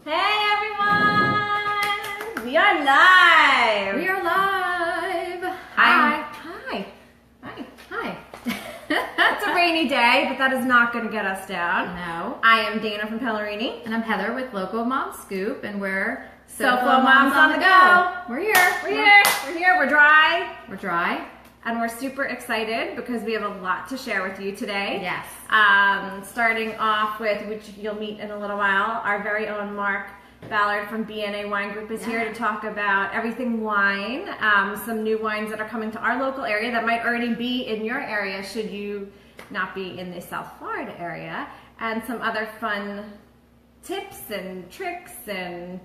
Hey everyone! We are live! We are live! Hi. Hi. Hi. Hi. It's a rainy day, but that is not going to get us down. No. I am Dana from Pellerini. And I'm Heather with Local Mom Scoop, and we're SoFlo Moms on the go. We're here. We're here. We're dry. We're dry. And we're super excited because we have a lot to share with you today. Yes. Starting off with, which you'll meet in a little while, our very own Mark Ballard from BNA Wine Group is here to talk about everything wine, some new wines that are coming to our local area that might already be in your area should you not be in the South Florida area, and some other fun tips and tricks and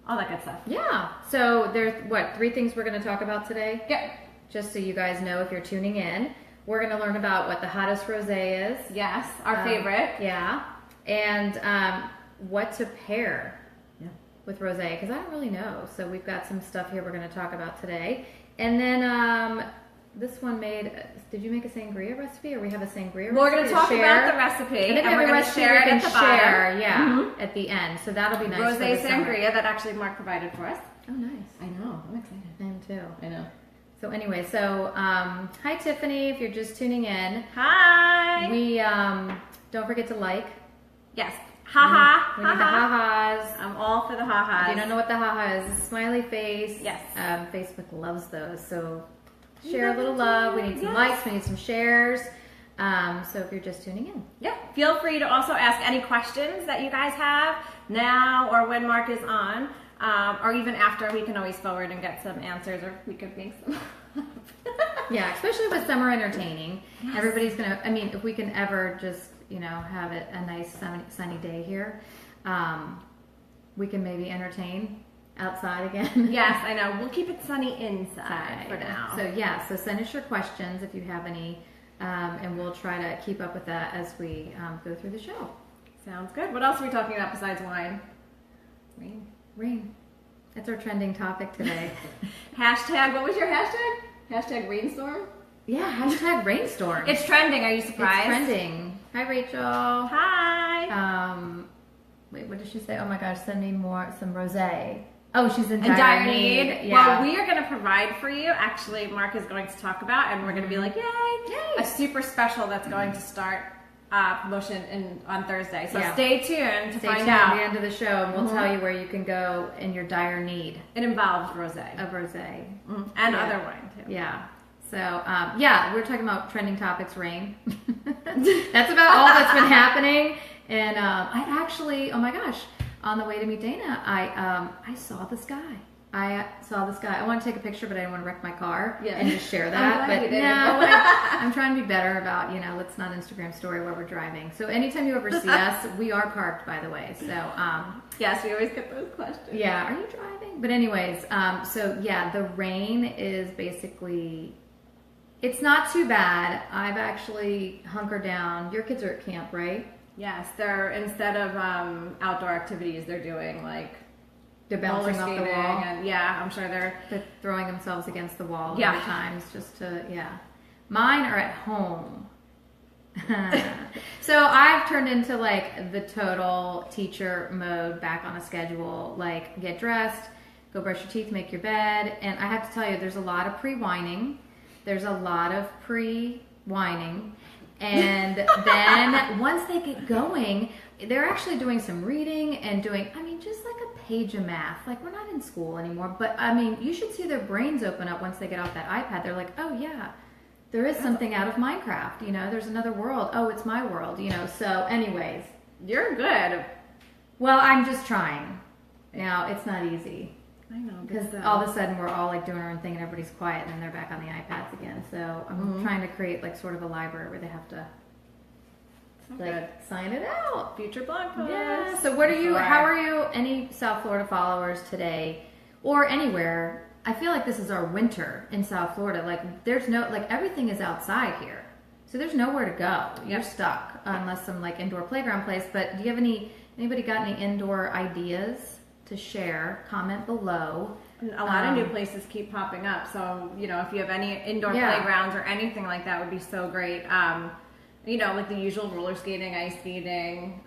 all that good stuff. Yeah. So there's, 3 things we're going to talk about today? Yep. Just so you guys know if you're tuning in. We're going to learn about what the hottest rosé is. Yes, our favorite. Yeah. And what to pair with rosé, because I don't really know. So we've got some stuff here we're going to talk about today. And then this one did you make a sangria recipe, or we have a sangria recipe? We're going to talk about the recipe, and then we're going to share it at the bottom. At the end. So that'll be nice. Rosé sangria that actually Mark provided for us. Oh, nice. I know. I'm excited. I am too. I know. So anyway, hi Tiffany, if you're just tuning in. Hi. We don't forget to like. Yes. Ha-ha. We need the ha-has. I'm all for the ha-has. If you don't know what the ha-ha is, a smiley face. Yes. Facebook loves those. So share a little love. We need some likes. We need some shares. So if you're just tuning in. Yeah. Feel free to also ask any questions that you guys have now or when Mark is on. Or even after, we can always forward and get some answers, or we could make some. Yeah, especially with summer entertaining. Yes. Everybody's going to, if we can ever just, have it a nice sunny day here, we can maybe entertain outside again. Yes, I know. We'll keep it sunny inside for now. So send us your questions if you have any, and we'll try to keep up with that as we go through the show. Sounds good. What else are we talking about besides wine? Rain. That's our trending topic today. Hashtag, what was your hashtag? Hashtag rainstorm? Yeah, hashtag rainstorm. It's trending. Are you surprised? It's trending. Hi, Rachel. Hi. Wait, what did she say? Oh my gosh, send me some rosé. Oh, she's in dire need. Yeah. Well, we are going to provide for you. Actually, Mark is going to talk about, and we're going to be like, yay, a super special that's going to start promotion on Thursday. So stay tuned to find out. At the end of the show, and we'll tell you where you can go in your dire need. It involves rosé. Of rosé. And other wine, too. Yeah. So, we're talking about trending topics, rain. That's about all that's been happening. And I actually, oh my gosh, on the way to meet Dana, I saw the sky. I want to take a picture, but I didn't want to wreck my car and just share that. But no, I'm trying to be better about, let's not Instagram story while we're driving. So anytime you ever see us, we are parked, by the way. So yes, we always get those questions. Yeah, are you driving? But anyways, the rain is basically, it's not too bad. I've actually hunkered down. Your kids are at camp, right? Yes, they're, instead of outdoor activities, they're doing they're bouncing off the wall. And I'm sure they're throwing themselves against the wall many times just to, Mine are at home. So I've turned into the total teacher mode, back on a schedule, get dressed, go brush your teeth, make your bed. And I have to tell you, there's a lot of pre-whining. There's a lot of pre-whining. And then once they get going, they're actually doing some reading and doing, just like a page of math. We're not in school anymore, but you should see their brains open up once they get off that iPad. They're like, oh yeah, there is something out of Minecraft, there's another world. Oh, it's my world, So anyways. You're good. Well, I'm just trying. Now, it's not easy. I know. Because all of a sudden we're all doing our own thing and everybody's quiet and then they're back on the iPads again. So I'm trying to create sort of a library where they have to sign it out. Future blog posts. Yeah. So how are you, any South Florida followers today or anywhere? I feel like this is our winter in South Florida. There's no, everything is outside here. So there's nowhere to go. You're stuck unless some indoor playground place. But do you have anybody got any indoor ideas to share? Comment below. A lot of new places keep popping up. So, if you have any indoor playgrounds or anything like that would be so great. The usual roller skating, ice skating,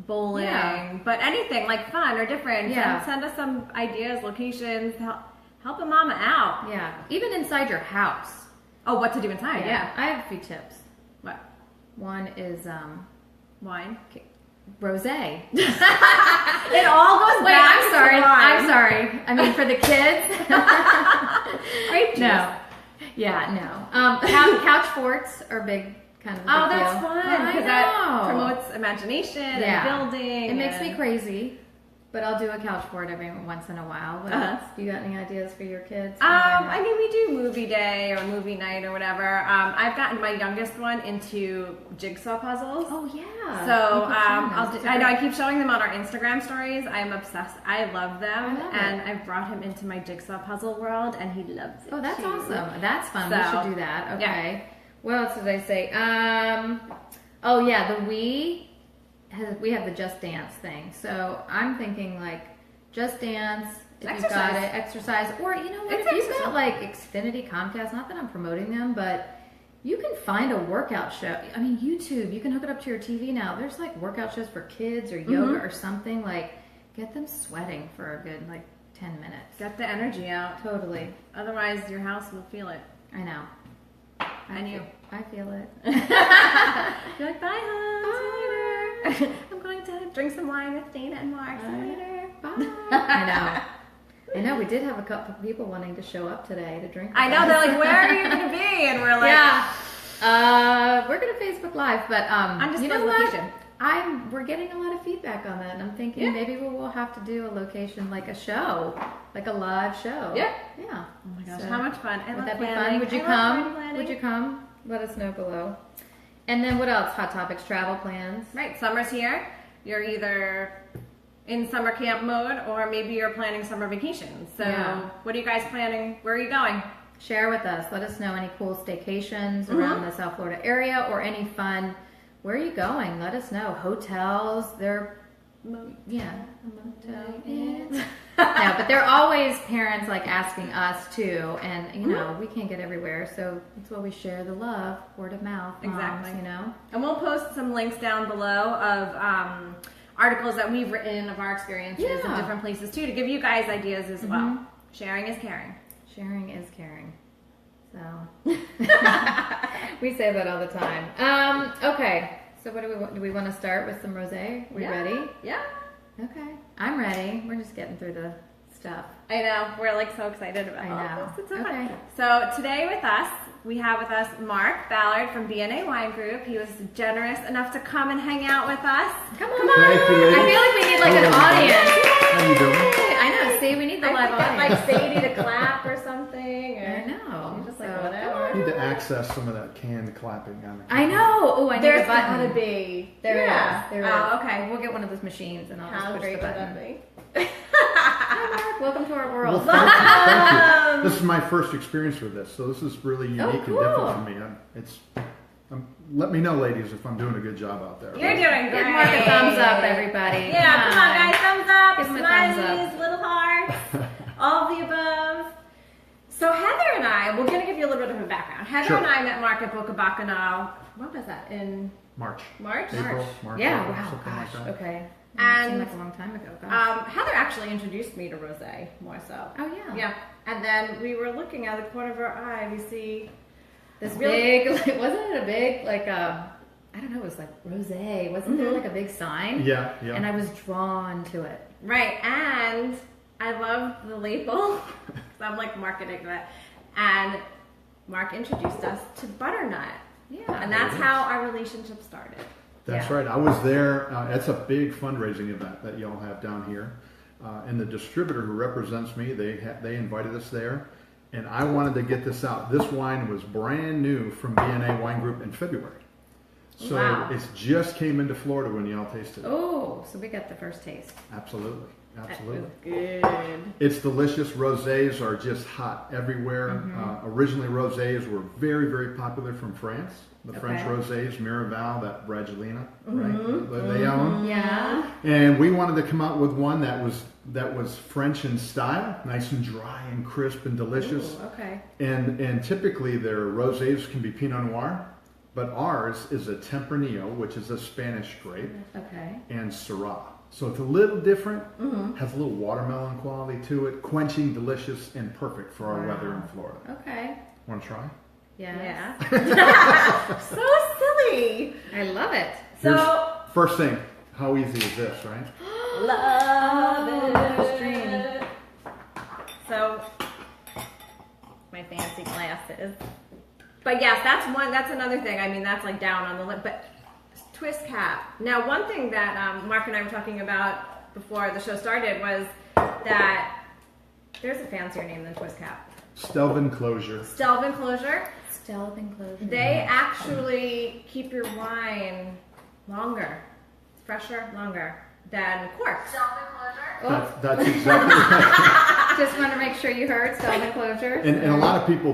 bowling, Yeah. but anything like fun or different. Yeah. Send us some ideas, locations, help a mama out. Yeah. Even inside your house. Oh, what to do inside? Yeah. I have a few tips. What? One is Wine. rosé. It all goes Wait, back I'm sorry. to wine. I'm sorry. I mean, for the kids. Grape juice. No. Yeah, no. Couch forts are big, kind of a big Oh, that's deal. fun I because know. that promotes imagination and building. It makes me and- crazy, but I'll do a couch fort every once in a while. What else? You got any ideas for your kids? I mean, we do movie day or movie night or whatever. I've gotten my youngest one into jigsaw puzzles. Oh yeah. So You keep showing I'll those. do, I know I keep showing them on our Instagram stories. I'm obsessed. I love them, I love and it. I've brought him into my jigsaw puzzle world, and he loves it. Oh, that's too. awesome. That's fun. So, we should do that. Okay. yeah. What else did I say? Oh yeah, we have the Just Dance thing. So I'm thinking like Just Dance. If you've got Exercise. it, exercise. Or you know what? It's If you've exercise. got like Xfinity, Comcast, not that I'm promoting them, but you can find a workout show. I mean, YouTube, you can hook it up to your TV now. There's like workout shows for kids or yoga or something. Like, get them sweating for a good like 10 minutes. Get the energy out. Totally. Otherwise, your house will feel it. I know. And you. I feel it. You're like, bye, hon. See you later. I'm going to drink some wine with Dana and Mark. See you later. Bye. I know. We did have a couple of people wanting to show up today to drink. With I know. us. They're like, where are you going to be? And we're like, yeah. We're gonna Facebook Live, but undisclosed you know what? location. We're getting a lot of feedback on that, and I'm thinking Yeah. maybe we'll have to do a location like a show, like a live show. Yeah. Yeah. Oh my gosh, So, how much fun. I Would love that be planning. fun? Would you I love party come? planning. Would you come? Let us know below. And then what else? Hot topics, travel plans. Right, summer's here. You're either in summer camp mode or maybe you're planning summer vacations. So Yeah. what are you guys planning? Where are you going? Share with us. Let us know any cool staycations around the South Florida area or any fun. Where are you going? Let us know. Hotels. Yeah. No, but they're always parents like asking us too, and you know we can't get everywhere, so that's why we share the love, word of mouth. Moms, Exactly. You know. And we'll post some links down below of articles that we've written of our experiences in Yeah. different places too to give you guys ideas as well. Sharing is caring. Sharing is caring. So we say that all the time. Okay. So what do we want to start with some rosé? We ready? Yeah. Okay. I'm ready. We're just getting through the stuff. I know. We're like so excited about I all know. this. It's so Okay. fun. So today with us, we have with us Mark Ballard from BNA Wine Group. He was generous enough to come and hang out with us. Come on. Thank you, ladies. I feel like we need like an Hello. audience. How you doing? I know. See, we need the I live think that audience. like Sadie to clap or something. Or I know. You're just like, So, whatever. Need to access some of that canned clapping on the I know. Oh, I need There's a button. gotta be. There Yeah. it is. There it Oh, is. okay. We'll get one of those machines and I'll How just push great the would button. that be? Hi, Mark. Welcome to our Well, world. thank you. This is my first experience with this, so this is really unique and cool. different for me. Let me know, ladies, if I'm doing a good job out there. You're doing great. Give Mark a thumbs up, everybody. Yeah, come on, guys. Thumbs up, Give him a thumbs smileys, little hearts, all of the above. So Heather and I, we're going to give you a little bit of a background. Heather Sure. and I met Mark at Boca Bacchanal. What was that? In March. March? April, March, Yeah, April, wow, something gosh, like that. okay. And, It seemed like a long time ago, gosh. Heather actually introduced me to rosé more so. Oh, yeah. Yeah. And then we were looking at the corner of our eye. We see This really- big, like, wasn't it a big, like, I don't know, it was like rosé. Wasn't there like a big sign? Yeah, yeah. And I was drawn to it. right, and I love the label. So I'm like marketing that. And Mark introduced us to butternut. Yeah. And that's it is. how our relationship started. That's Yeah. right. I was there. It's a big fundraising event that y'all have down here. And the distributor who represents me, they invited us there. And I wanted to get this out. This wine was brand new from BNA Wine Group in February. So Wow. it just came into Florida when y'all tasted it. Oh, so we got the first taste. Absolutely. Absolutely. Good. It's delicious. Rosés are just hot everywhere. Originally, rosés were very, very popular from France. The French rosés, Miraval, that Bragellina, right? They own. Yeah. And we wanted to come out with one that was French in style, nice and dry and crisp and delicious. Ooh, okay. And typically their rosés can be Pinot Noir, But ours is a Tempranillo, which is a Spanish grape, Okay. and Syrah. So it's a little different, has a little watermelon quality to it, quenching, delicious, and perfect for our weather in Florida. Okay. Want to try? Yeah. So silly. I love it. So First thing, how easy is this, right? love it. So my fancy glasses. But yes, that's another thing. I mean, that's like down on the lip. But twist cap. Now, one thing that Mark and I were talking about before the show started was that there's a fancier name than twist cap. Stelvin closure. Stelvin closure. Stealth enclosure. They actually keep your wine longer, fresher, longer than cork. That's exactly right. Just want to make sure you heard stealth enclosure. And a lot of people,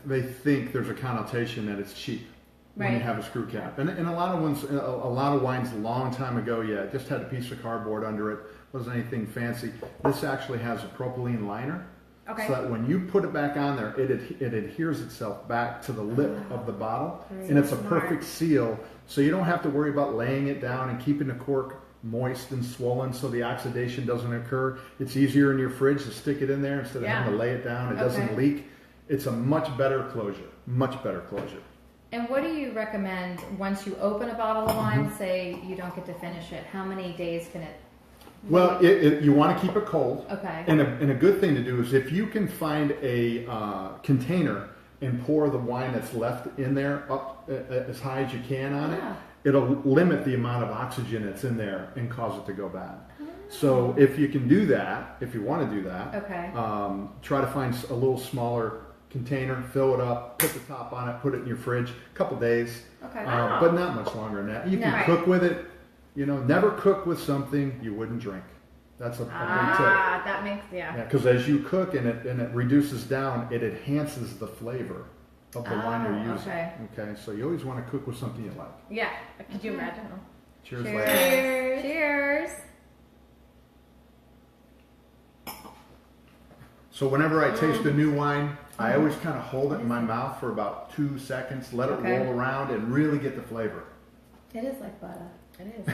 they think there's a connotation that it's cheap when you Right. have a screw cap. And a lot of wines a long time ago, it just had a piece of cardboard under it. Wasn't anything fancy. This actually has a propylene liner. Okay. So that when you put it back on there, it adheres itself back to the lip of the bottle. And it's a perfect seal. So you don't have to worry about laying it down and keeping the cork moist and swollen so the oxidation doesn't occur. It's easier in your fridge to stick it in there instead of having to lay it down. It doesn't leak. It's a much better closure. Much better closure. And what do you recommend once you open a bottle of wine, say you don't get to finish it? How many days can it? Well, you want to keep it cold. Okay. And a good thing to do is if you can find a container and pour the wine that's left in there up as high as you can on it, it'll limit the amount of oxygen that's in there and cause it to go bad. So if you can do that, if you want to do that, try to find a little smaller container, fill it up, put the top on it, put it in your fridge, a couple days, but not much longer than that. You can cook with it. You know, never cook with something you wouldn't drink. That's a big tip. That makes Because as you cook and it reduces down, it enhances the flavor of the wine you're using. Okay, so you always want to cook with something you like. Yeah. Could you imagine? Cheers, Cheers. ladies. Cheers. So whenever I taste a new wine, I always kind of hold it in my mouth for about 2 seconds, let it roll around, and really get the flavor. It is like butter. It is.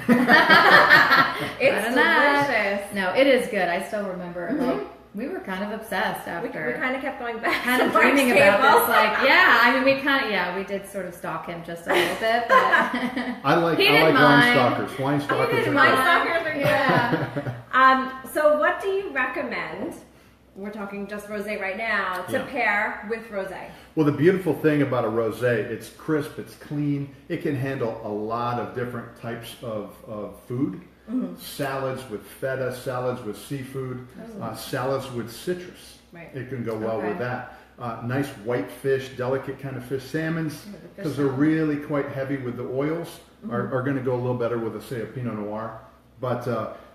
It's delicious. No, it is good. I still remember. Like we were kind of obsessed We after. kind of kept going back. Kind of to Mark's dreaming about table. this. Like, I mean, we did sort of stalk him just a little bit, but I like He didn't wine mind. stalkers. Wine stalkers didn't are mind. great. Wine stalkers are good. So what do you recommend? We're talking just rosé right now to pair with rosé. Well, the beautiful thing about a rosé, it's crisp, it's clean. It can handle a lot of different types of food. Salads with feta, salads with seafood, salads with citrus. Right. It can go well with that. Nice white fish, delicate kind of fish. Salmons, because they're really quite heavy with the oils, are going to go a little better with, say, a Pinot Noir. But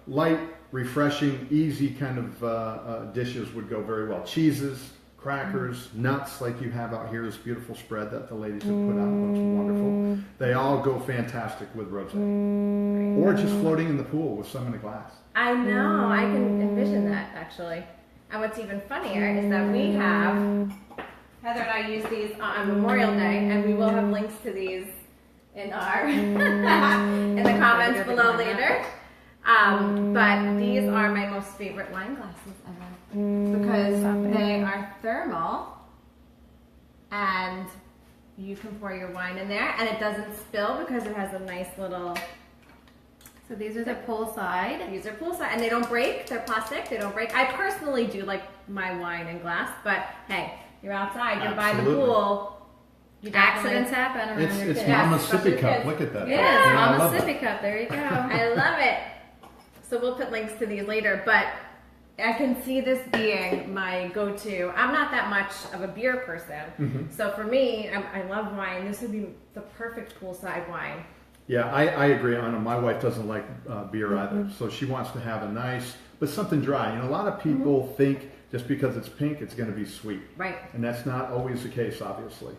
light, refreshing, easy kind of dishes would go very well. Cheeses, crackers, nuts like you have out here, this beautiful spread that the ladies have put out. It looks wonderful. They all go fantastic with rosé. Or just floating in the pool with some in a glass. I know. I can envision that actually. And what's even funnier is that we have Heather and I use these on Memorial Day, and we will have links to these in our in the comments below later. But these are my most favorite wine glasses ever because they are thermal and you can pour your wine in there and it doesn't spill because it has a nice little. so these are the poolside. These are poolside and they don't break. They're plastic. They don't break. I personally do like my wine in glass, but hey, you're outside. You're by the Absolutely. pool. You Accidents happen around your It's kids. Mama's especially sippy cup. kids. Look at that. It is. I Mama's love that. sippy cup. There you go. I love it. So we'll put links to these later, but I can see this being my go-to. I'm not that much of a beer person, so for me, I love wine. This would be the perfect poolside wine. Yeah, I agree, Anna. My wife doesn't like beer either, so she wants to have a nice, but something dry. You know, a lot of people think just because it's pink, it's going to be sweet. Right. And that's not always the case, obviously.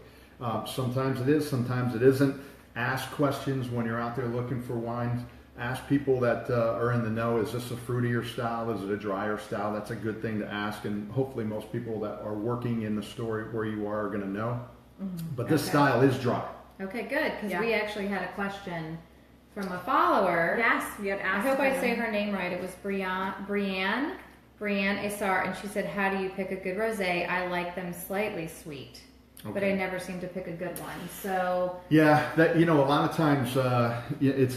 Sometimes it is, sometimes it isn't. Ask questions when you're out there looking for wines. Ask people that are in the know, is this a fruitier style? Is it a drier style? That's a good thing to ask, and hopefully most people that are working in the store where you are going to know. But this style is dry. Okay, good, because Yeah. we actually had a question from a follower. Yes, we had I asked. hope I her. say her name right. It was Brianne Asar, and she said, "How do you pick a good rosé? I like them slightly sweet, but I never seem to pick a good one." So Yeah, that a lot of times it's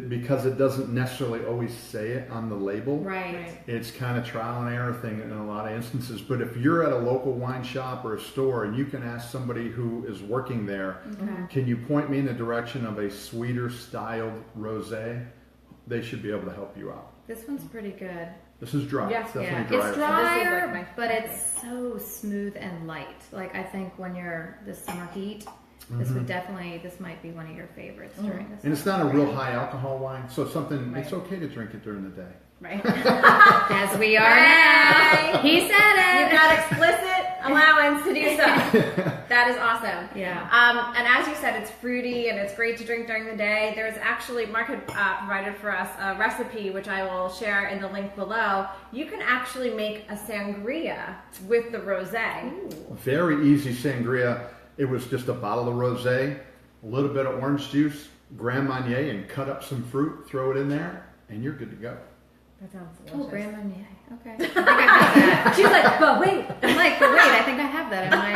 because it doesn't necessarily always say it on the label. right. It's kind of trial and error thing in a lot of instances. But if you're at a local wine shop or a store and you can ask somebody who is working there, can you point me in the direction of a sweeter styled rosé? They should be able to help you out. This one's pretty good. This is dry. Yes. It's definitely Yeah, dry. it's This is drier, like my but it's so smooth and light. Like I think when you're the summer heat, this might be one of your favorites during this. And it's not a real high alcohol wine, so it's something. Right. It's okay to drink it during the day. Right. As we are now. He said You've it. got explicit allowance to do so. That is awesome. Yeah. And as you said, it's fruity and it's great to drink during the day. There's actually, Mark had provided for us a recipe, which I will share in the link below. You can actually make a sangria with the rosé. Very easy sangria. It was just a bottle of rosé, a little bit of orange juice, Grand Marnier, and cut up some fruit, throw it in there, and you're good to go. That sounds Oh, delicious. Grand Marnier. Okay. I think I have that. She's like, but wait. I'm like, but wait, I think I have that in my.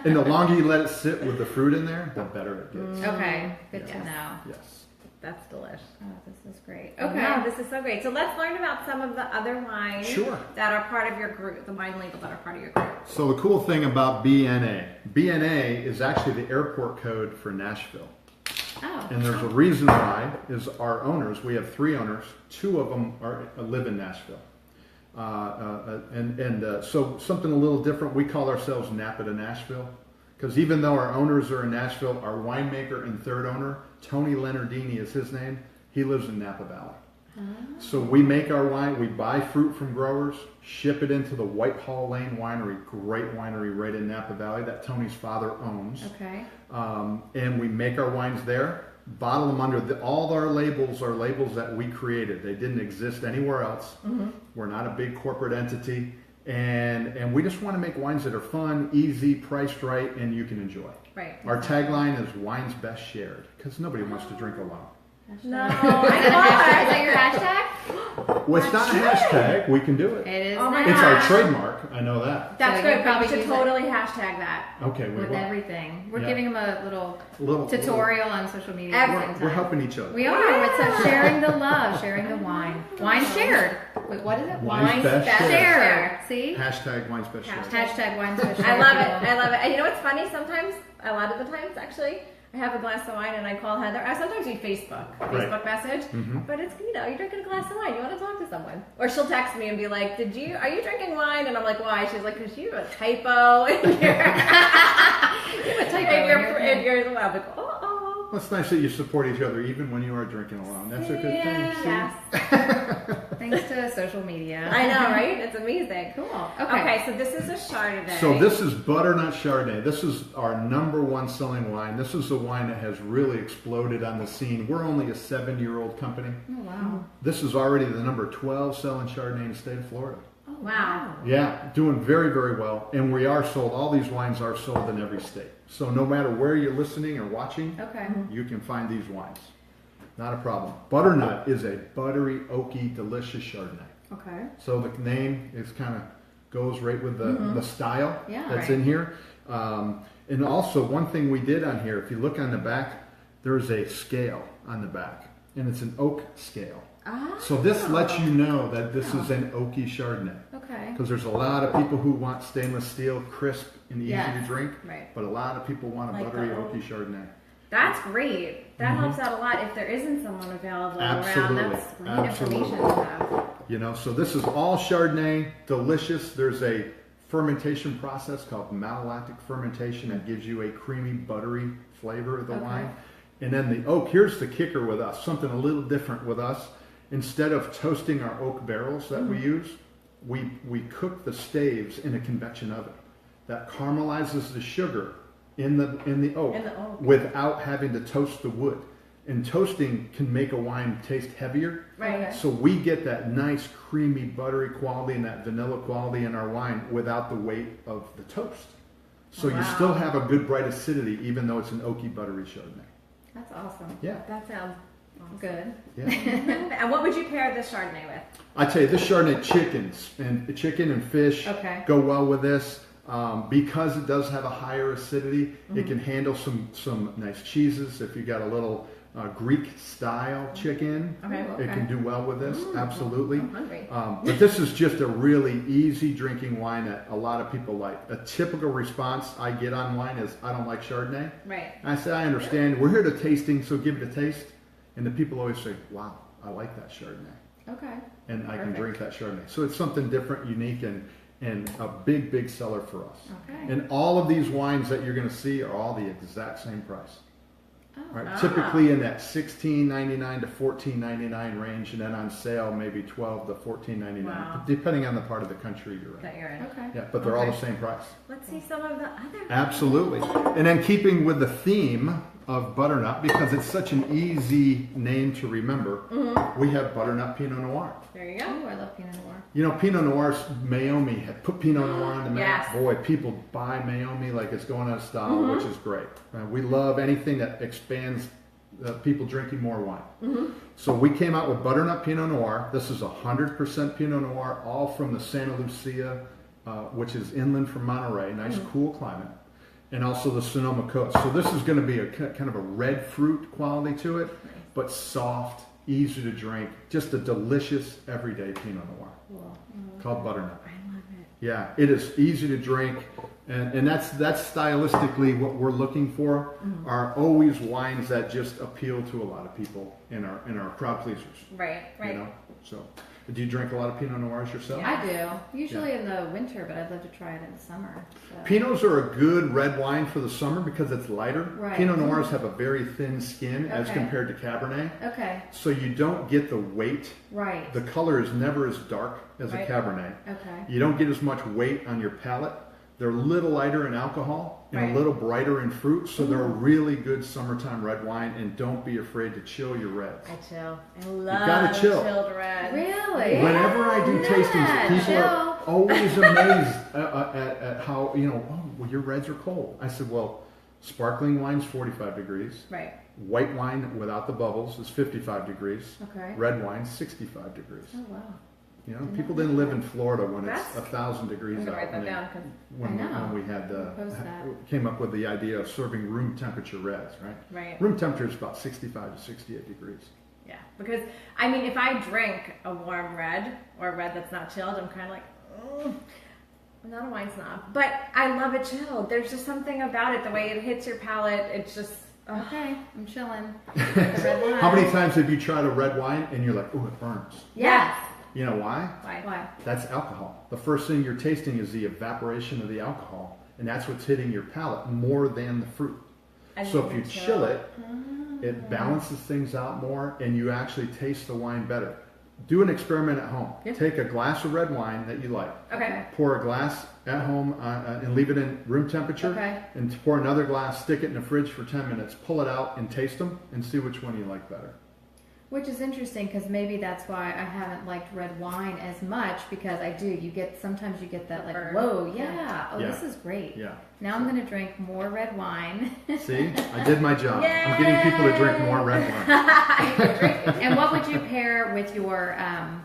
And the longer you let it sit with the fruit in there, the better it gets. Okay, good to Yes. know. Yes. That's delicious. Oh, this is great. Okay, Okay. this is so great. So let's learn about some of the other wines Sure. that are part of your group, the wine label that are part of your group. So the cool thing about BNA, BNA is actually the airport code for Nashville. Oh. And there's a reason why, is our owners, we have 3 owners, 2 of them live in Nashville. So something a little different, we call ourselves Napa to Nashville. Because even though our owners are in Nashville, our winemaker and 3rd owner, Tony Leonardini is his name, he lives in Napa Valley. So we make our wine, we buy fruit from growers, ship it into the Whitehall Lane Winery, great winery right in Napa Valley that Tony's father owns. Okay. And we make our wines there, bottle them under all our labels are labels that we created. They didn't exist anywhere else. We're not a big corporate entity. And we just want to make wines that are fun, easy, priced right, and you can enjoy. Right. Our tagline is "Wines Best Shared," because nobody wants to drink alone. No, Is that your hashtag? Well, it's not a hashtag. We can do it. It is. Oh my now. It's our gosh. trademark. I know that. That's So you good. probably We should use it. totally hashtag that. Okay, we With will. everything. We're Yeah. giving him a little Little tutorial on social media. Every- at the same We're time. helping each other. We are. It's a sharing the love, sharing the wine. Wine shared. Wait, what is it? Wines Best Shared. shared. See? Hashtag Wines Best Shared. Hashtag wine special. I love it. I love it. And you know what's funny? Sometimes, a lot of the times actually, I have a glass of wine and I call Heather. I sometimes do Facebook message, but it's, you're drinking a glass of wine. You want to talk to someone. Or she'll text me and be like, are you drinking wine? And I'm like, why? She's like, because you have a typo in your, You have a typo in your I'm like, oh. Well, it's nice that you support each other even when you are drinking alone. That's a good thing. See? Yes. Thanks to social media. I know, right? It's amazing. Cool. Okay, so this is a Chardonnay. So this is Butternut Chardonnay. This is our #1 selling wine. This is the wine that has really exploded on the scene. We're only a 7-year-old company. Oh, wow. This is already the #12 selling Chardonnay in the state of Florida. Oh, Wow. Yeah, doing very, very well. And we are sold, all these wines are sold in every state. So no matter where you're listening or watching, Okay. you can find these wines. Not a problem. Butternut is a buttery, oaky, delicious Chardonnay. Okay. So the name is kind of goes right with the style Yeah, that's right. in here. And also one thing we did on here, if you look on the back, there's a scale on the back, and it's an oak scale. Ah. So this lets you know that this is an oaky Chardonnay. Okay. Because there's a lot of people who want stainless steel, crisp and easy Yes. to drink, Right. but a lot of people want a Like buttery, the- oaky Chardonnay. That's great. That helps out a lot if there isn't someone available around. Absolutely. That's great Absolutely. information to have. You know, so this is all Chardonnay, delicious. There's a fermentation process called malolactic fermentation that gives you a creamy, buttery flavor of the Okay. wine. And then the oak, here's the kicker with us, something a little different with us. Instead of toasting our oak barrels that we use, we cook the staves in a convection oven that caramelizes the sugar in the oak, In the oak. without having to toast the wood. And toasting can make a wine taste heavier. Right. So we get that nice, creamy, buttery quality and that vanilla quality in our wine without the weight of the toast. So you still have a good bright acidity, even though it's an oaky, buttery Chardonnay. That's awesome. Yeah. That sounds Good. Yeah. And what would you pair this Chardonnay with? I tell you, this Chardonnay chicken and fish go well with this. Because it does have a higher acidity, it can handle some nice cheeses. If you got a little Greek style chicken, it can do well with this. Absolutely. I'm hungry. But this is just a really easy drinking wine that a lot of people like. A typical response I get on wine is, I don't like Chardonnay. Right. And I say, I understand. We're here to tasting, so give it a taste. And the people always say, wow, I like that Chardonnay. Okay. And I can drink that Chardonnay. So it's something different, unique, and a big seller for us. Okay. And all of these wines that you're going to see are all the exact same price. Oh. Right? Typically in that $16.99 to $14.99 range, and then on sale maybe $12 to $14.99, depending on the part of the country you're in. That you're in. Okay. Yeah, but they're all the same price. Let's see some of the other. Absolutely. And then keeping with the theme of butternut, because it's such an easy name to remember, we have butternut Pinot Noir. There you go. Oh, I love Pinot Noir. You know, Pinot Noir's Mayomi had put Pinot Noir on the map. Yes. Boy, people buy Mayomi like it's going out of style, which is great. We love anything that expands people drinking more wine. So we came out with butternut Pinot Noir. This is 100% Pinot Noir, all from the Santa Lucia, which is inland from Monterey, nice cool climate, and also the Sonoma coast. So this is going to be a kind of a red fruit quality to it, but soft, easy to drink, just a delicious everyday Pinot Noir called butternut. I love it. Yeah, it is easy to drink, and that's stylistically what we're looking for. Are always wines that just appeal to a lot of people in our crowd pleasers. Right. You know, so. Do you drink a lot of Pinot Noirs yourself? I do. Usually in the winter, but I'd love to try it in the summer. So. Pinots are a good red wine for the summer because it's lighter. Right. Pinot Noirs have a very thin skin as Okay. compared to Cabernet. Okay. So you don't get the weight. Right. The color is never as dark as a Cabernet. Okay. You don't get as much weight on your palate. They're a little lighter in alcohol and a little brighter in fruit, so they're a really good summertime red wine, and don't be afraid to chill your reds. I chill. I love gotta chill. chilled red. Really? Whenever I do tastings, people chill. are always amazed at how, well, your reds are cold. I said, well, sparkling wine's 45 degrees. Right. White wine without the bubbles is 55 degrees. Okay. Red wine, 65 degrees. Oh, wow. People didn't live in Florida when it's That's- 1,000 I'm degrees gonna out. write that down because When I know. we had Post that. came up with the idea of serving room temperature reds, right? right. Room temperature is about 65 to 68 degrees. Yeah, because I mean, if I drink a warm red or a red that's not chilled, I'm kind of like, I'm not a wine snob, but I love it chilled. There's just something about it, the way it hits your palate. It's just Okay, I'm chilling. The red wine. How many times have you tried a red wine and you're like, oh, it burns? yes. You know why? Why? That's alcohol. The first thing you're tasting is the evaporation of the alcohol, and that's what's hitting your palate more than the fruit. I So need if you to chill it, it balances things out more, and you actually taste the wine better. Do an experiment at home. Yeah. Take a glass of red wine that you like. Okay. Pour a glass at home and leave it in room temperature. Okay. And pour another glass, stick it in the fridge for 10 minutes. Pull it out and taste them and see which one you like better. Which is interesting because maybe that's why I haven't liked red wine as much, because I do. Sometimes you get that like, Burn. whoa, yeah. Oh, Yeah. this is great. Yeah. Now I'm going to drink more red wine. See? I did my job. I'm getting people to drink more red wine. And what would you pair with your,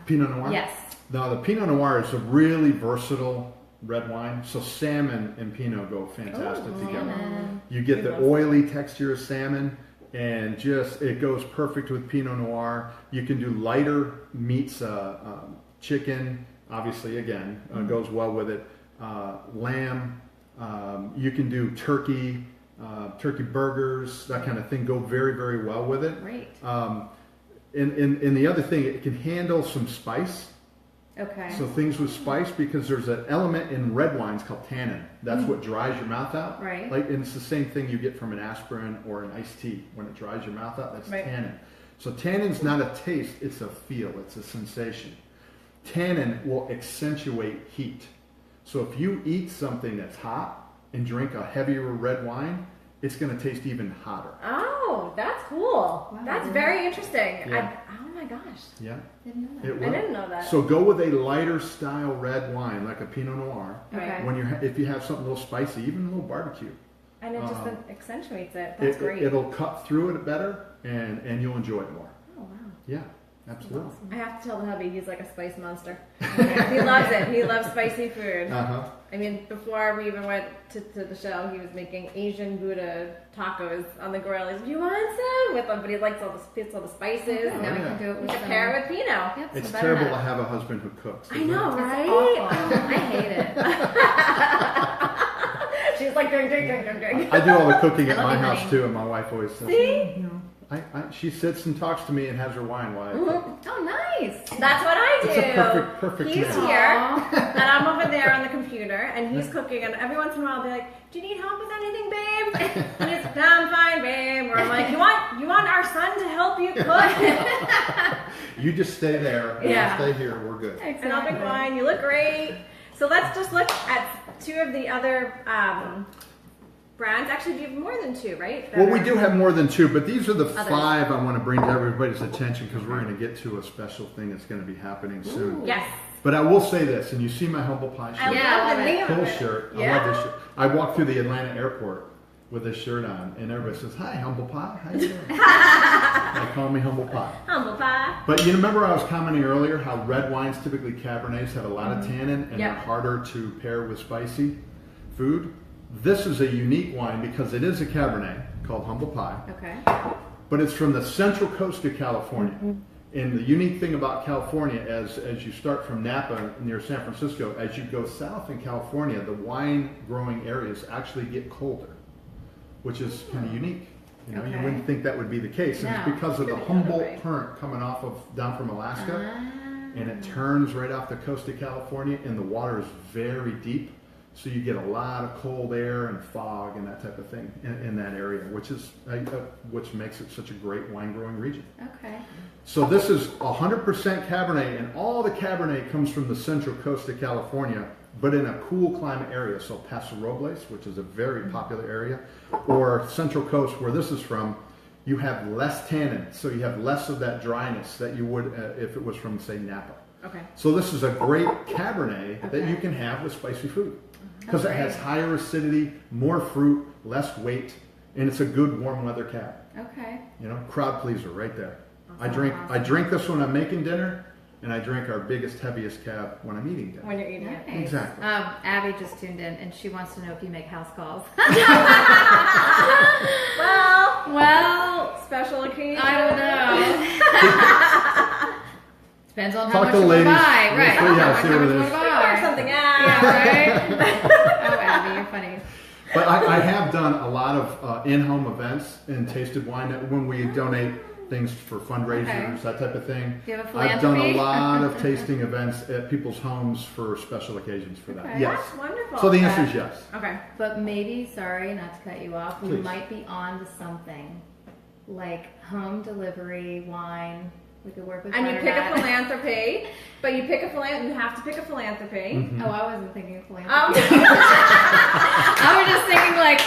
Pinot Noir? yes. Now, the Pinot Noir is a really versatile red wine. So salmon and Pinot go fantastic together. Salmon. You get the oily texture of salmon, and just it goes perfect with Pinot Noir. You can do lighter meats, chicken, obviously, again, goes well with it. Lamb. You can do turkey, turkey burgers, that kind of thing go very, very well with it. Great. And the other thing, it can handle some spice. Okay. So things with spice, because there's an element in red wines called tannin. That's what dries your mouth out. Right. And it's the same thing you get from an aspirin or an iced tea. When it dries your mouth out, that's tannin. So tannin's not a taste, it's a feel, it's a sensation. Tannin will accentuate heat. So if you eat something that's hot and drink a heavier red wine, it's going to taste even hotter. Oh, that's cool. Wow. That's very interesting. Yeah. Oh my gosh. Yeah. Didn't know that. It I will. didn't know that. So go with a lighter style red wine, like a Pinot Noir. Okay. When if you have something a little spicy, even a little barbecue, And it just accentuates it. That's great. it'll cut through it better, and you'll enjoy it more. Oh, wow. Yeah, absolutely. I have to tell the hubby he's like a spice monster. He loves it. He loves spicy food. Uh-huh. I mean, before we even went to the show, he was making Asian Buddha tacos on the grill. He's like, you want some? With them, but he likes all the spices. Now we yeah. can do it with To pair it with Pinot. Yep, It's so terrible better to not. have a husband who cooks. I isn't know, it? right? Awful. I hate it. She's like, drink. I do all the cooking at I love my you, house honey. too, and my wife always says, See? you know, she sits and talks to me and has her wine while I cook. Oh, nice. That's what I do. It's a perfect He's match. here, Aw. and I'm over there on the computer, and he's cooking. And every once in a while, I'll be like, "Do you need help with anything, babe?" And he's, "No, I'm fine, babe." Or I'm like, "You want our son to help you cook?" You just stay there, and Yeah. I'll stay here. We're good. And I'll drink wine. You look great. So let's just look at two of the other brands. Actually, you have more than two, right? Well, we do have more than two, but these are the Others. 5 I want to bring to everybody's attention because we're going to get to a special thing that's going to be happening soon. Yes. But I will say this, and you see my humble pie shirt. I Yeah, love the love name of Cool it. shirt. I Yeah. love this shirt. I walked through the Atlanta airport with this shirt on, and everybody says, "Hi, humble pie. How you doing?" They call me humble pie. Humble pie. But you remember I was commenting earlier how red wines, typically Cabernets, have a lot of tannin and Yep. are harder to pair with spicy food. This is a unique wine because it is a Cabernet called Humble Pie, Okay. but it's from the central coast of California. And the unique thing about California, as you start from Napa near San Francisco, as you go south in California, the wine growing areas actually get colder, which is kind of unique. You know, you Okay. wouldn't think that would be the case. And No. it's because of the Right. Humboldt current coming off of down from Alaska, and it turns right off the coast of California, and the water is very deep. So you get a lot of cold air and fog and that type of thing in that area, which makes it such a great wine growing region. Okay. So this is 100% Cabernet, and all the Cabernet comes from the central coast of California, but in a cool climate area. So Paso Robles, which is a very popular area, or Central Coast, where this is from, you have less tannin, so you have less of that dryness that you would if it was from, say, Napa. Okay. So this is a great Cabernet that you can have with spicy food because it has higher acidity, more fruit, less weight, and it's a good warm weather cab. Okay. You know, crowd pleaser right there. I Awesome. drink this when I'm making dinner, and I drink our biggest, heaviest cab when I'm eating dinner. When you're eating it. Nice. Exactly. Abby just tuned in, and she wants to know if you make house calls. Well, Well, special occasion. I don't know. Depends on how Talk much to you want to ladies. buy, right? Yeah, How see much what it you is. want to Or buy. something else. Yeah, right? Oh, Abby, you're funny. But I have done a lot of in-home events and tasted wine that when we donate things for fundraisers, Okay. that type of thing. Do you have a I've done a philanthropy? lot of tasting events at people's homes for special occasions for that. Okay. Yes. That's wonderful. So the answer is yes. Okay. But maybe, sorry, not to cut you off, we Please. might be on to something like home delivery wine. We could work with And you pick a Butternut. philanthropy, but you have to pick a philanthropy. Mhm. Oh, I wasn't thinking of philanthropy. Oh. I was just thinking like,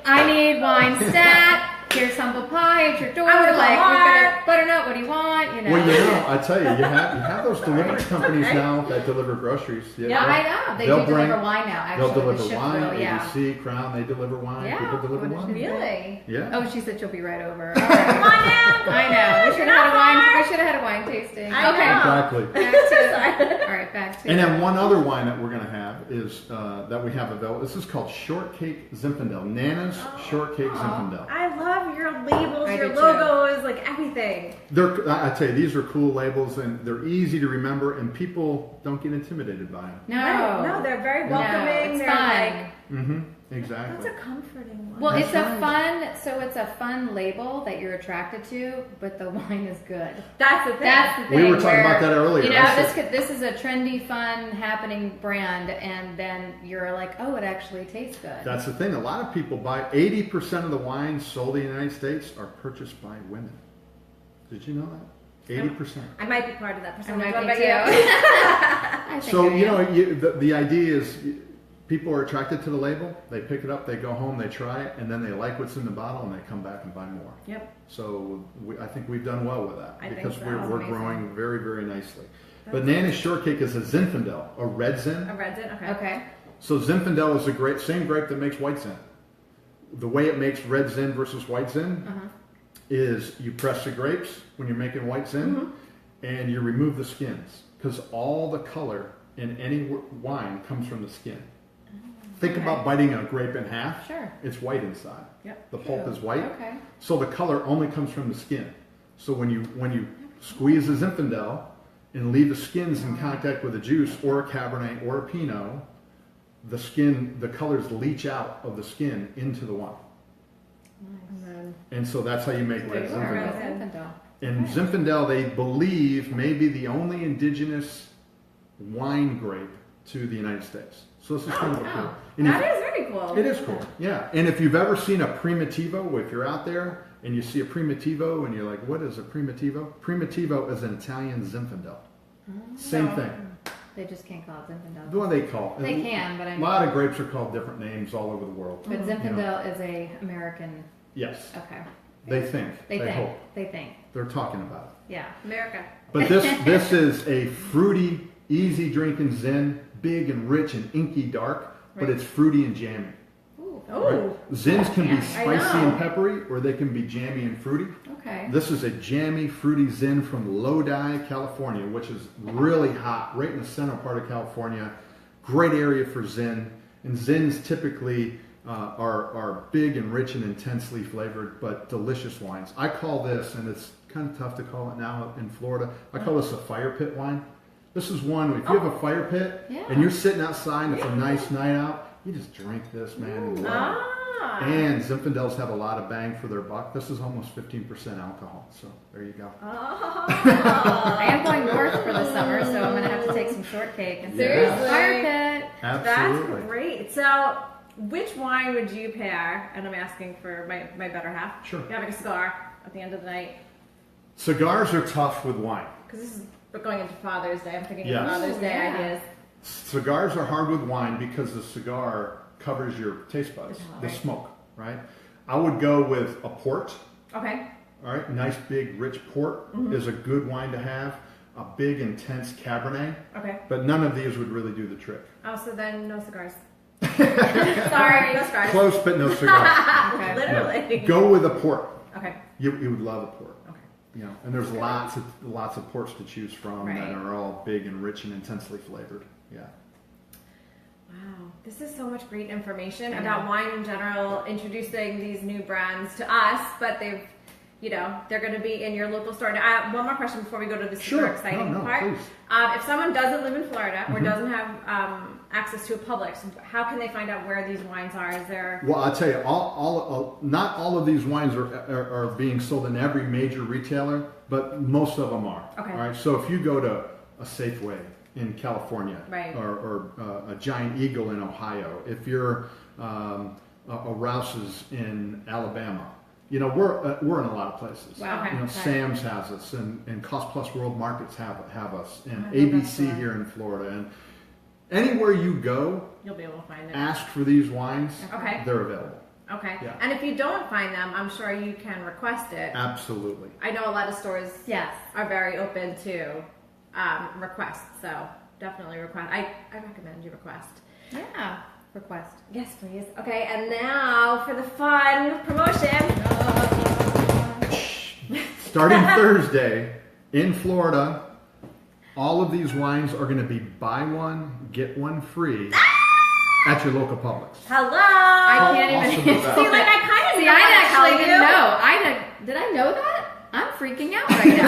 I need wine stat. Here's humble pie at your door. I'm Like, Ballard. we're gonna butternut. What do you want? You know. Well, you know, I tell you, you have those delivery companies now that deliver groceries. Yeah, I know. They they'll do bring- deliver wine now. Actually, They'll the deliver ship wine, through, yeah. ABC, Crown, they deliver wine. Yeah. People deliver What wine. is it? Really? Yeah. Oh, she said she'll be right over. All right. Come on now. I know. We should have had a wine. We should have had a wine tasting. I Okay. know. Exactly. Back to, all right, back to. And then one other wine that we're going to have is that we have available. This is called Shortcake Zinfandel. Nana's Shortcake Zinfandel. I love your labels, I your do too. logos, like everything. I tell you, these are cool labels and they're easy to remember, and people don't get intimidated by them. No. Right. No, they're very No, welcoming. it's they're fun. like, Mm-hmm. that's Exactly. a comforting one. Well, That's it's a right. it's a fun label that you're attracted to, but the wine is good. That's the thing. That's the thing. We were talking where, about that earlier. You know, I said- this is a trendy, fun, happening brand, and then you're like, oh, it actually tastes good. That's the thing. A lot of people buy 80% of the wines sold in the United States are purchased by women. Did you know that? 80%. I might be part of that I percentage. might What be about too. you? I think So I you am. know, the idea is people are attracted to the label. They pick it up, they go home, they try it, and then they like what's in the bottle, and they come back and buy more. Yep. So I think we've done well with that I think because so. we're growing very, very nicely. Banana Shortcake is a Zinfandel, a red Zin. A red Zin, okay. Okay. So Zinfandel is the same grape that makes white Zin. The way it makes red Zin versus white Zin is you press the grapes when you're making white Zin, and you remove the skins, because all the color in any wine comes from the skin. Think about biting a grape in half. Sure. It's white inside. Yep. The pulp is white. Okay. So the color only comes from the skin. So when you squeeze the Zinfandel and leave the skins in contact with a juice or a Cabernet or a Pinot, the colors leach out of the skin into the wine. And so that's how you make red Zinfandel. Zinfandel. And Zinfandel, they believe, may be the only indigenous wine grape to the United States. So this is kind of cool. And That is very cool. it is cool, yeah. And if you've ever seen a Primitivo, if you're out there and you see a Primitivo and you're like, what is a Primitivo? Primitivo is an Italian Zinfandel. Same thing. They just can't call it Zinfandel. What do they call it? They can, but I mean, A lot of grapes are called different names all over the world. but Zinfandel is a American. Yes. Okay. They think. They think. hope. They think. They're talking about it. Yeah. America. But this is a fruity, easy drinking Zin, big and rich and inky dark, but Right. it's fruity and jammy. Ooh. Oh. Zins can be Yeah, I spicy know. and peppery, or they can be jammy and fruity. Okay. This is a jammy, fruity Zin from Lodi, California, which is really hot, right in the center part of California. Great area for Zin. And Zins typically are big and rich and intensely flavored, but delicious wines. I call this, and it's kind of tough to call it now in Florida, I call this a fire pit wine. This is one, if you have a fire pit and you're sitting outside and it's a nice night out, you just drink this, man, and love it. And Zinfandels have a lot of bang for their buck. This is almost 15% alcohol, so there you go. I am going north for the summer, so I'm going to have to take some shortcake and Seriously? fire pit. Absolutely. That's great. So, which wine would you pair? And I'm asking for my better half. Sure. You're having a cigar at the end of the night. Cigars are tough with wine. Because this is we're going into Father's Day. I'm thinking Yes. of Father's Day Yeah. ideas. Cigars are hard with wine because the cigar covers your taste buds, the Right. smoke, right? I would go with a port. Okay. All right, nice big rich port is a good wine to have. A big intense Cabernet, Okay. but none of these would really do the trick. Oh, so then no cigars. Sorry, no cigars. Close, but no cigar. Okay. Literally. Go with a port. Okay. You would love a port. Okay. You know, and there's lots of ports to choose from Right. that are all big and rich and intensely flavored. Yeah. Wow, this is so much great information I about know. wine in general, introducing these new brands to us, but they're going to be in your local store. Now, I have one more question before we go to the super Sure. exciting No, part. please. If someone doesn't live in Florida or doesn't have access to a Publix, how can they find out where these wines are? Is there... Well, I'll tell you, not all of these wines are being sold in every major retailer, but most of them are. Okay. All right. So if you go to a Safeway in California, Right. or a Giant Eagle in Ohio, if you're a Rouse's in Alabama, you know we're in a lot of places. Wow. Okay. You know, Okay. Sam's has us, and Cost Plus World Markets have us, and I love that ABC store. here in Florida, and anywhere you go, You'll be able to find it. ask for these wines. Okay. They're available. Okay. Yeah. And if you don't find them, I'm sure you can request it. Absolutely. I know a lot of stores Yes. are very open to requests, so definitely request. I recommend you request. Yeah. Request. Yes, please. Okay, and now for the fun promotion. Starting Thursday in Florida, all of these wines are going to be buy one, get one free at your local Publix. Hello. I can't awesome even. is that? See, like I kind of See, I actually didn't know. Did I know that? I'm freaking out right now.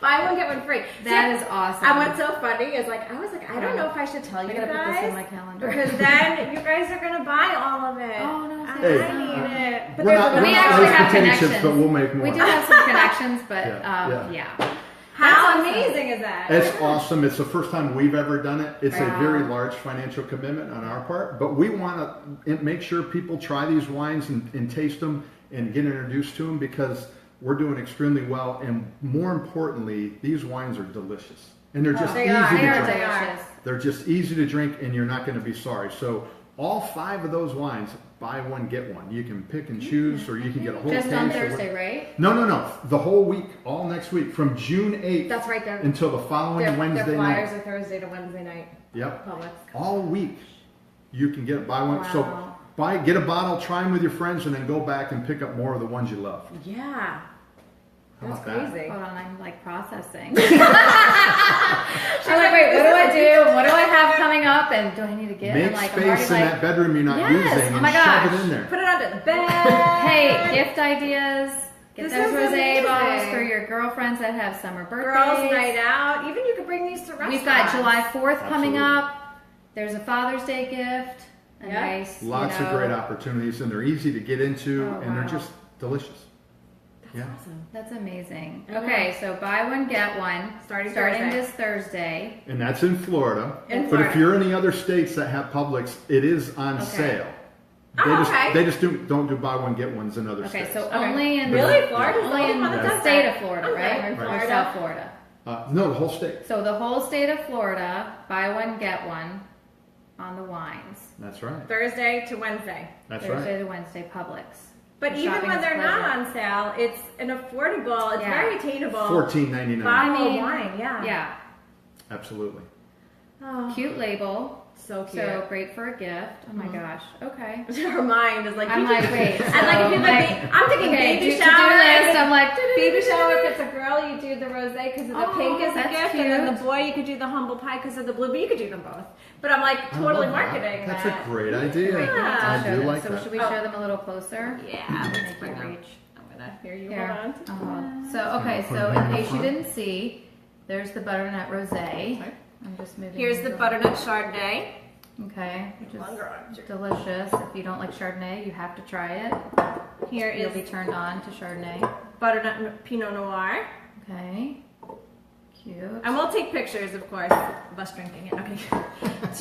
Buy one, get one free. That is awesome. And what's so funny is I was like, I don't know if I should tell you I gotta guys. put this in my calendar. Because then you guys are gonna buy all of it. Oh, no, And Hey. I need it. But We're not, there's we're we not actually Rice have potato chips, connections. but we'll make more. We do have some connections, but Yeah, yeah. How That's awesome. amazing is that? It's awesome. It's the first time we've ever done it. It's a Wow. very large financial commitment on our part, but we want to make sure people try these wines and taste them and get introduced to them because we're doing extremely well, and more importantly, these wines are delicious, and they're just they easy are. to They are drink. delicious. They're just easy to drink, and you're not going to be sorry. So all 5 of those wines, buy one get one. You can pick and choose, or you can get a whole Just case. on or Thursday, right? No. The whole week, all next week, from June 8th That's right there. until the following Their Wednesday flyers night. are Thursday to Wednesday night. Yep. Publix. All week, you can buy one. Wow. So get a bottle, try them with your friends, and then go back and pick up more of the ones you love. Yeah. How That's about that? crazy. Hold on, I'm like processing. I'm like, wait, what do I do? What do I have coming up? And do I need to get? Make I'm like, I'm space already in like, that bedroom you're not Yes, using oh and my shove gosh. it in there. Put it under the bed. hey, gift ideas. Get This those is rosé amazing. bottles for your girlfriends that have summer birthdays. Girls' night out. Even you could bring these to restaurants. We've got July 4th coming Absolutely. up. There's a Father's Day gift. A Yeah. nice, Lots of great opportunities, and they're easy to get into, Oh, and they're wow. just delicious. Yeah. Awesome. That's amazing. Yeah. Okay, so buy one, get one. Starting Thursday. this Thursday. And that's in Florida. In But Florida. if you're in the other states that have Publix, it is on Okay. sale. Oh, okay. They just don't do buy one get ones in other Okay, states. so Okay. only in Really? Florida's the only only in one that the does state that? of Florida, Okay, right? in Or Florida. South Florida. No, the whole state. So the whole state of Florida, buy one, get one on the wines. That's right. Thursday to Wednesday. That's Thursday right. to Wednesday, Publix. But The even shopping when is they're pleasure. not on sale, it's an affordable, it's Yeah. very attainable $14.99. bottle I mean, of wine. Yeah. Yeah, Absolutely. Oh, cute label. so cute. So great for a gift. Oh my Mhm. gosh. Okay. Her mind is like, I'm like, wait. and like if you have I'm thinking okay, baby to-do shower. list. I'm like, Baby shower, if it's a girl, you do the rosé because of the Oh, pink as a that's gift, and then cute. the boy, you could do the humble pie because of the blue. But you could do them both. But I'm like I totally love that. marketing That's that. a great idea. Wait, we have to I show do them. like So that. should we Oh. show them a little closer? Yeah, let's Make bring you them. reach. I'm gonna hear you. Here. Hold on. So okay, Put so them in in the case you front. didn't see, there's the butternut rosé. Sorry. I'm just moving. Here's these the over. butternut chardonnay. Okay, which is Longer object. delicious. If you don't like Chardonnay, you have to try it. Here You'll is be turned on to Chardonnay. butternut Pinot Noir. Okay, cute. And we'll take pictures, of course, of us drinking it. Okay.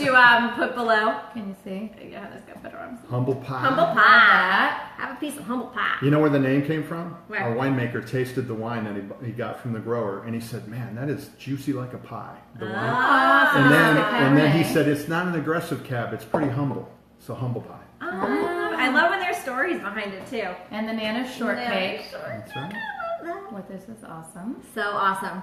To put below. Can you see? Yeah, that's got better arms. Humble pie. Humble Love pie. that. Have a piece of humble pie. You know where the name came from? Where? Our winemaker tasted the wine that he got from the grower, and he said, "Man, that is juicy like a pie." The wine. Ah, And then, it's a and then he Cabernet. said, "It's not an aggressive cab. It's pretty humble. So humble pie." I love when there's stories behind it too. And the Nana's shortcake. That's right. What this is awesome. So awesome.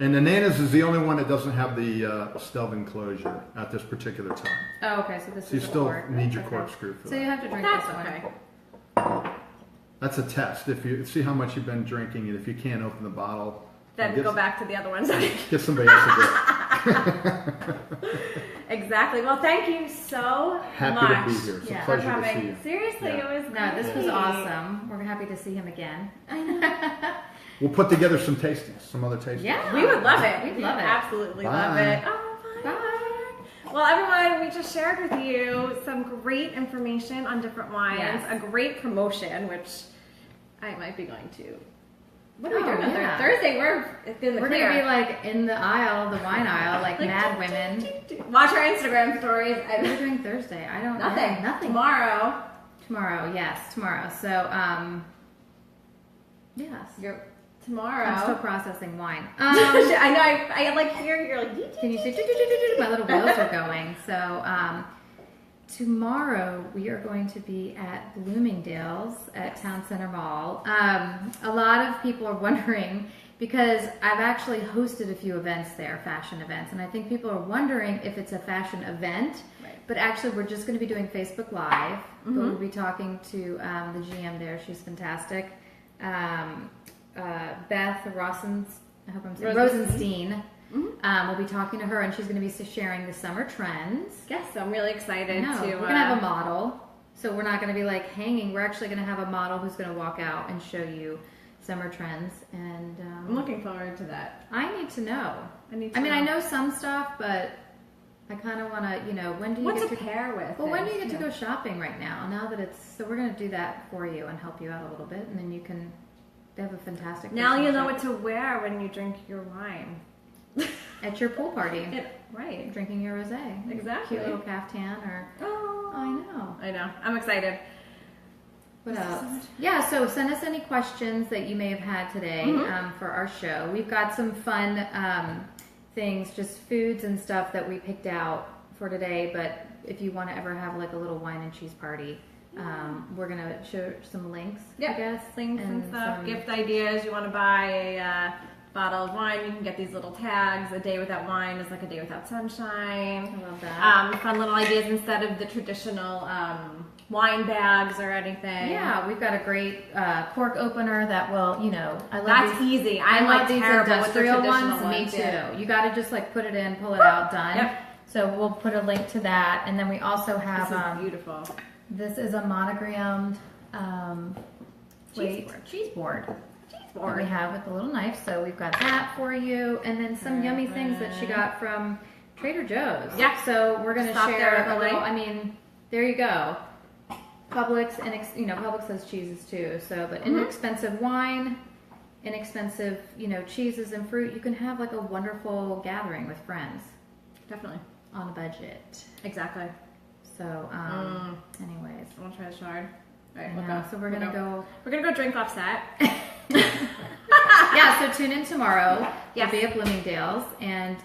And the Nana's is the only one that doesn't have the stealth enclosure at this particular time. Oh, okay. So this So you is a still cork. need your Okay. corkscrew for So you that. have to drink That's this one. okay. That's a test. If you see how much you've been drinking, and if you can't open the bottle, Then get, go back to the other ones. get somebody else to do it. Exactly. Well, thank you so Happy much. to be here. It's Yeah. a For pleasure to see coming. you. Seriously, Yeah. it was No, this was great. awesome. We're happy to see him again. We'll put together some tastings, some other tastings. Yeah. We would love it. We'd love it. Absolutely love Bye. it. Oh, bye. Well, everyone, we just shared with you some great information on different wines, Yes. a great promotion, which I might be going to. What are we Oh, doing on yeah. Thursday? We're in the We're clear. gonna be like in the aisle, the wine aisle, like mad women. Watch our Instagram stories. What are we doing Thursday? I don't know. Nothing. Nothing. Tomorrow. Tomorrow, yes, tomorrow. So, yes. You're tomorrow. I'm still processing wine. I know. I like hear you're like. Can you see? My little wheels are going. So, tomorrow we are going to be at Bloomingdale's at Town Center Mall. A lot of people are wondering because I've actually hosted a few events there, fashion events, and I think people are wondering if it's a fashion event. Right. But actually, we're just going to be doing Facebook Live. But we'll be talking to the GM there. She's fantastic. Beth Rosens, I hope I'm saying Rosenstein. We'll be talking to her, and she's going to be sharing the summer trends. Yes, I'm really excited No, to. we're gonna have a model, so we're not gonna be like hanging. We're actually gonna have a model who's gonna walk out and show you summer trends. And I'm looking forward to that. I need to know. I need. To I mean, I know some stuff, but I kind of want to. When do you what get to to? pair with. Well, when do you things, get to go shopping right now? Now that it's so, we're gonna do that for you and help you out a little bit, and then you can. They have a fantastic. Now you know personal what to wear when you drink your wine. shop at your pool party. Right. Drinking your rosé. Exactly. Cute little caftan or. Oh, I know. I know. I'm excited. What else? Yeah, so send us any questions that you may have had today for our show. We've got some fun things, just foods and stuff that we picked out for today. But if you want to ever have like a little wine and cheese party, we're going to show some links, I guess. Links and stuff, gift ideas. You want to buy a bottle of wine, you can get these little tags. A day without wine is like a day without sunshine. I love that. Fun little ideas instead of the traditional wine bags or anything. Yeah, we've got a great cork opener that will, I love That's these. easy. I I'm love like these terrible with the industrial traditional ones. Me ones. too. Yeah. You got to just like put it in, pull it out, done. Yep. So we'll put a link to that, and then we also have This is beautiful. This is a monogrammed cheese board that we have with the little knife. So we've got that for you, and then some yummy things that she got from Trader Joe's. Yeah. So we're gonna Stop share there at the a little. link. I mean, there you go. Publix and Publix has cheeses too. So, but inexpensive wine, inexpensive cheeses and fruit. You can have like a wonderful gathering with friends Definitely. on a budget. Exactly. So, anyways. I want to try the shard. All right, I we'll know, go. so we're gonna go. We're gonna go drink off set. Yeah, so tune in tomorrow. Yes. We'll be at Bloomingdale's. And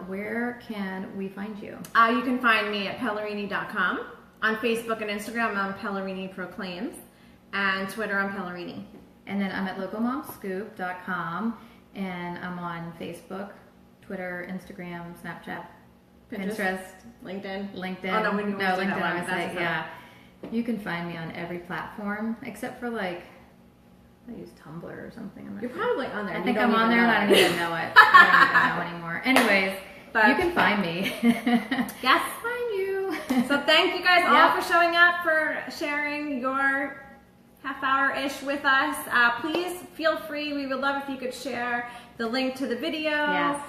where can we find you? You can find me at Pellerini.com. On Facebook and Instagram, I'm Pellerini Proclaims. And Twitter, I'm Pellerini. And then I'm at localmomscoop.com. And I'm on Facebook, Twitter, Instagram, Snapchat, Pinterest, LinkedIn. LinkedIn. Oh, no, we LinkedIn. do that I one. was That's like, the yeah. You can find me on every platform except for like, I use Tumblr or something. I'm not You're sure. probably on there. I You think don't I'm on even there and know I it. don't even know it. I don't even know anymore. Anyways, But- you can find me. Yes. Find you. So thank you guys all Yep. for showing up, for sharing your half hour-ish with us. Please feel free. We would love if you could share the link to the video. Yes.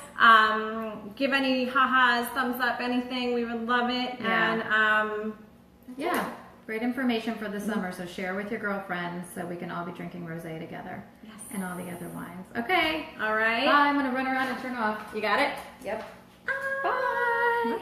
Give any ha-has, thumbs up, anything. We would love it. Yeah. And Yeah. Great information for the summer. So share with your girlfriends so we can all be drinking rosé together. Yes. And all the other wines. Okay. all right. Bye. I'm going to run around and turn off. You got it? Yep. Bye.